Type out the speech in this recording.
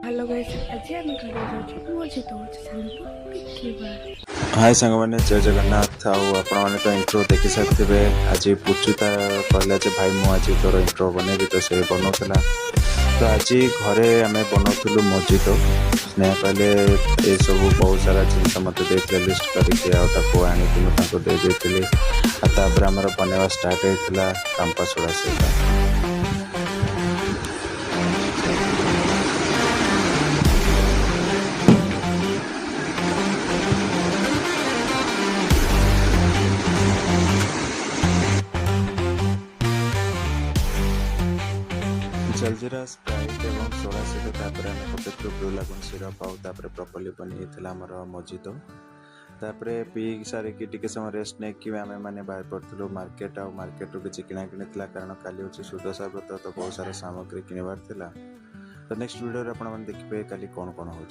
Hello guys आज आम घर जाऊँ मजे तो चलतु देखा। हाय सांग मैंने जय जगन्नाथ आपण तो इंट्रो देखी सारे आज पूछूता कहला भाई मु आज तोर इंट्रो बनैबी तो से बनाऊला तो आज घरे आम बनाऊलु मजितो स्नेह कहले ये सब बहुत सारा जिनस मत दे लिस्ट करके आनी दे आम बनवा स्टार्ट होता कैंपस गुड़ा सहित। जलजीरा स्प्राइट और सोडा सहित पकेट ब्लू लागुन सिरप आउे प्रॉपर्ली बनी आमर मजितो तापर पी सारिकी टिके समय रेस्ट नहीं आम मैंने बाहर पड़ू मार्केट मार्केट किसी किना कि कारण काली हूँ सुदशा व्रत तो बहुत सारा सामग्री किणवार तो नेक्स्ट वीडियो आप देखिए काली कौन कौन हो।